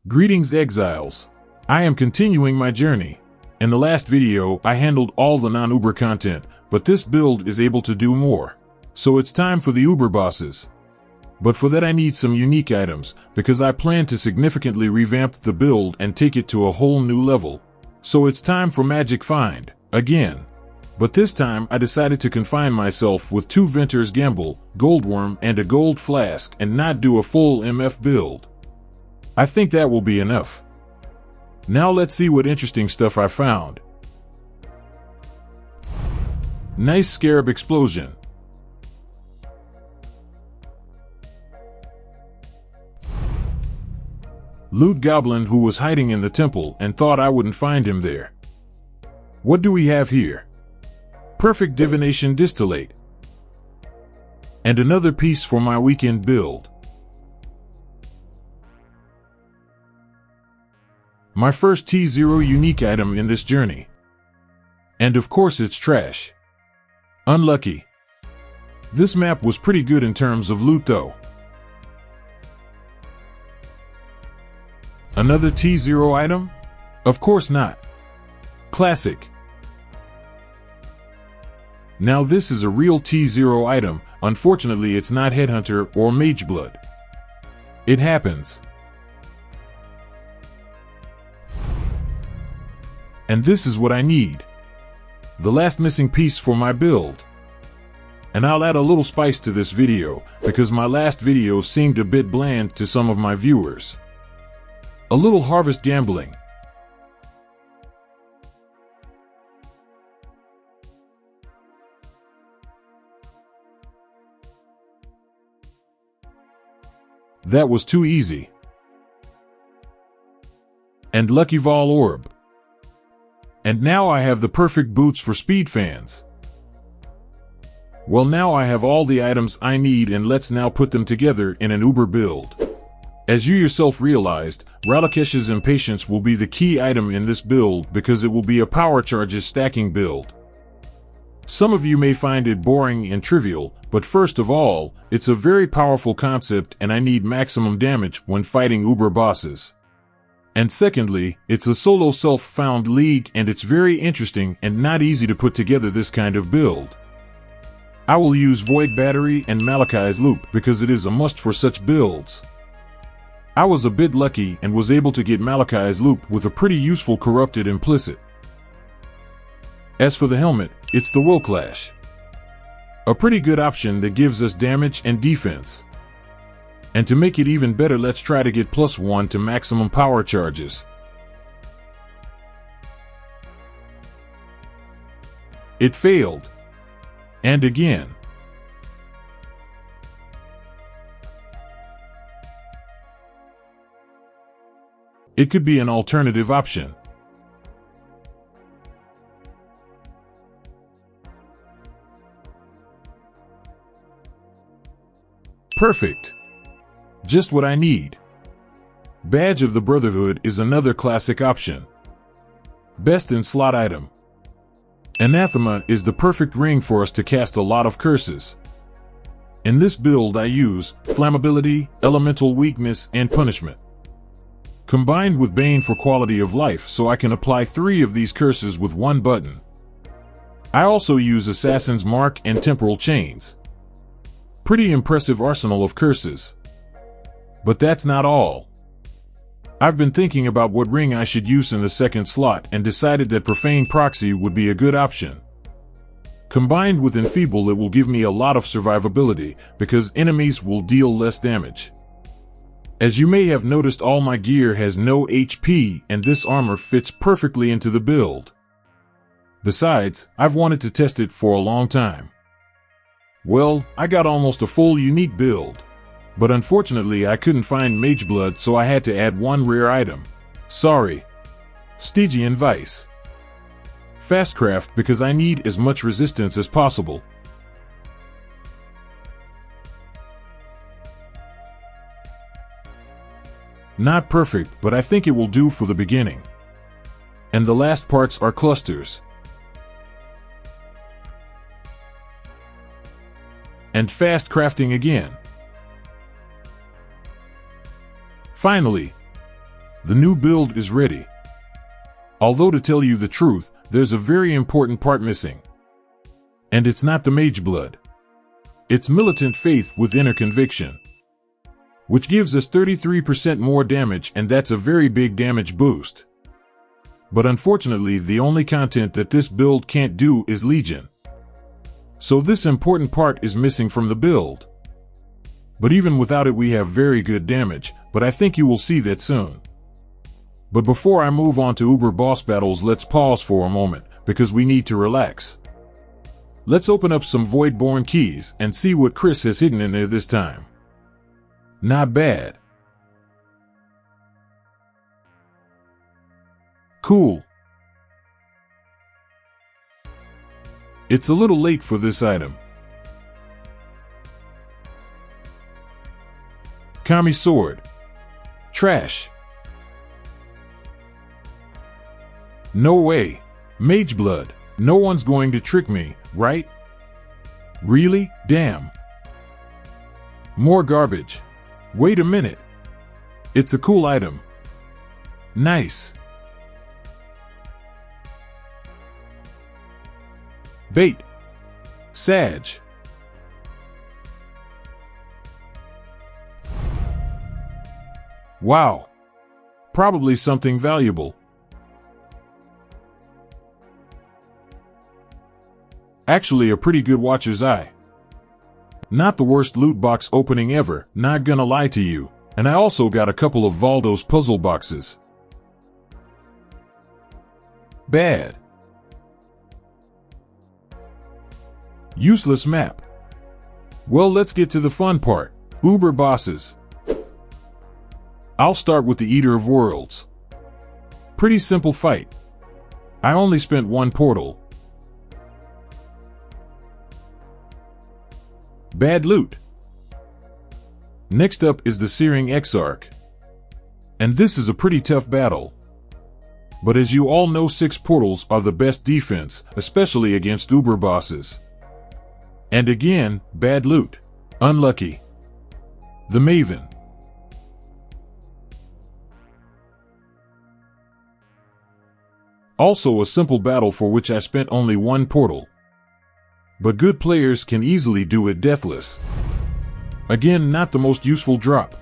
Greetings, exiles. I am continuing my journey. In the last video, I handled all the non-Uber content, but this build is able to do more. So it's time for the Uber bosses. But for that I need some unique items, because I plan to significantly revamp the build and take it to a whole new level. So it's time for Magic Find, again. But this time I decided to confine myself with 2 Venter's Gamble, Goldworm and a Gold Flask and not do a full MF build. I think that will be enough. Now let's see what interesting stuff I found. Nice Scarab Explosion. Loot Goblin who was hiding in the temple and thought I wouldn't find him there. What do we have here? Perfect Divination Distillate. And another piece for my weekend build. My first T0 unique item in this journey. And of course it's trash. Unlucky. This map was pretty good in terms of loot though. Another T0 item? Of course not. Classic. Now this is a real T0 item, unfortunately it's not Headhunter or Mageblood. It happens. And this is what I need. The last missing piece for my build. And I'll add a little spice to this video, because my last video seemed a bit bland to some of my viewers. A little harvest gambling. That was too easy. And Lucky Vol Orb. And now I have the perfect boots for speed fans. Well, now I have all the items I need and let's now put them together in an Uber build. As you yourself realized, Ralakesh's Impatience will be the key item in this build because it will be a power charges stacking build. Some of you may find it boring and trivial, but first of all, it's a very powerful concept and I need maximum damage when fighting Uber bosses. And secondly, it's a solo self-found league and it's very interesting and not easy to put together this kind of build. I will use Void Battery and Malachai's Loop because it is a must for such builds. I was a bit lucky and was able to get Malachai's Loop with a pretty useful Corrupted Implicit. As for the helmet, it's the Will Clash. A pretty good option that gives us damage and defense. And to make it even better, let's try to get +1 to maximum power charges. It failed. And again. It could be an alternative option. Perfect. Just what I need. Badge of the Brotherhood is another classic option. Best in slot item. Anathema is the perfect ring for us to cast a lot of curses. In this build I use Flammability, Elemental Weakness, and Punishment. Combined with Bane for quality of life so I can apply 3 of these curses with 1 button. I also use Assassin's Mark and Temporal Chains. Pretty impressive arsenal of curses. But that's not all. I've been thinking about what ring I should use in the second slot and decided that Profane Proxy would be a good option. Combined with Enfeeble, it will give me a lot of survivability because enemies will deal less damage. As you may have noticed, all my gear has no HP and this armor fits perfectly into the build. Besides, I've wanted to test it for a long time. Well, I got almost a full unique build. But unfortunately I couldn't find Mageblood, so I had to add 1 rare item. Sorry. Stygian Vice. Fastcraft because I need as much resistance as possible. Not perfect, but I think it will do for the beginning. And the last parts are clusters. And fast crafting again. Finally, The new build is ready. Although to tell you the truth, there's a very important part missing. And it's not the mage blood. It's militant faith with inner conviction, which gives us 33% more damage, and that's a very big damage boost. But unfortunately, the only content that this build can't do is Legion. So this important part is missing from the build. But even without it, we have very good damage, but I think you will see that soon. But before I move on to Uber boss battles, let's pause for a moment, because we need to relax. Let's open up some Voidborn Keys and see what Chris has hidden in there this time. Not bad. Cool. It's a little late for this item. Kami Sword. Trash. No way. Mage blood. No one's going to trick me, right? Really? Damn. More garbage. Wait a minute. It's a cool item. Nice. Bait. Sag. Wow. Probably something valuable. Actually, a pretty good Watcher's Eye. Not the worst loot box opening ever, not gonna lie to you. And I also got a couple of Valdo's puzzle boxes. Bad. Useless map. Well, let's get to the fun part. Uber bosses. I'll start with the Eater of Worlds. Pretty simple fight. I only spent one portal. Bad loot. Next up is the Searing Exarch. And this is a pretty tough battle. But as you all know, 6 portals are the best defense, especially against Uber bosses. And again, bad loot. Unlucky. The Maven. Also a simple battle for which I spent only one portal. But good players can easily do it deathless. Again, not the most useful drop.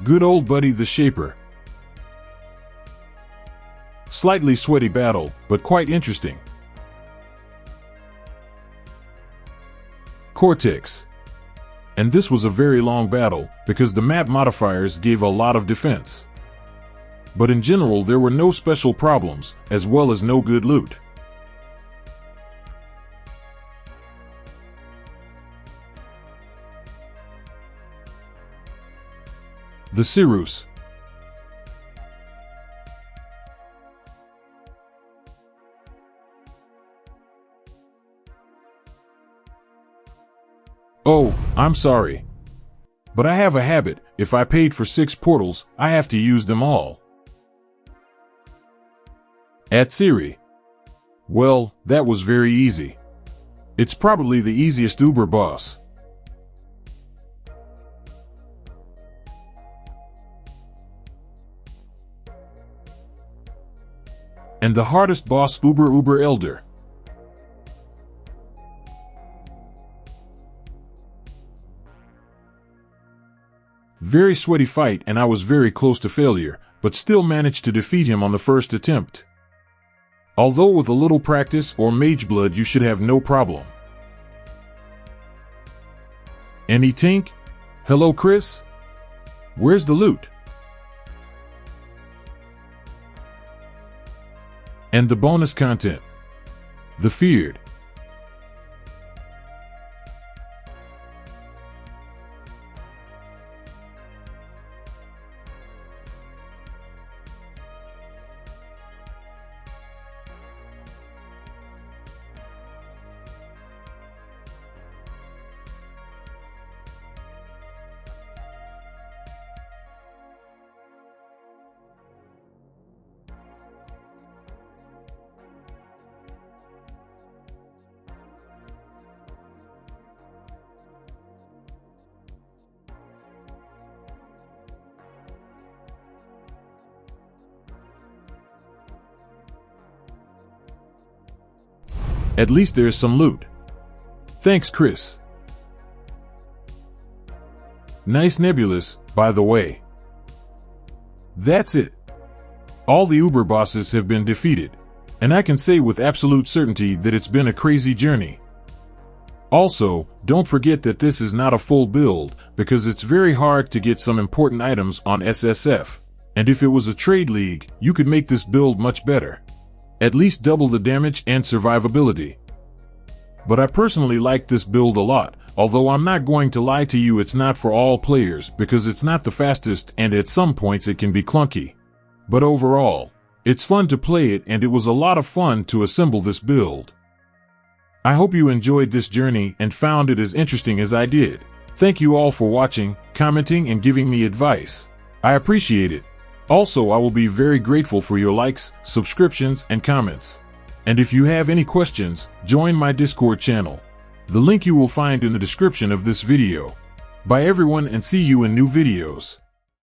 Good old buddy the Shaper. Slightly sweaty battle, but quite interesting. Cortex. And this was a very long battle, because the map modifiers gave a lot of defense. But in general, there were no special problems, as well as no good loot. The Cirrus. Oh, I'm sorry. But I have a habit, if I paid for 6 portals, I have to use them all. Atsiri. Well, that was very easy. It's probably the easiest Uber boss. And the hardest boss, Uber Elder. Very sweaty fight, and I was very close to failure, but still managed to defeat him on the first attempt. Although with a little practice or mage blood you should have no problem. Any tink? Hello Chris? Where's the loot? And the bonus content. The Feared. At least there's some loot. Thanks, Chris. Nice nebulous, by the way. That's it. All the Uber bosses have been defeated, and I can say with absolute certainty that it's been a crazy journey. Also, don't forget that this is not a full build, because it's very hard to get some important items on SSF, and if it was a trade league, you could make this build much better. At least double the damage and survivability. But I personally like this build a lot, although I'm not going to lie to you, it's not for all players because it's not the fastest and at some points it can be clunky. But overall, it's fun to play it and it was a lot of fun to assemble this build. I hope you enjoyed this journey and found it as interesting as I did. Thank you all for watching, commenting and giving me advice. I appreciate it. Also, I will be very grateful for your likes, subscriptions and comments. And if you have any questions, join my Discord channel. The link you will find in the description of this video. Bye everyone and see you in new videos.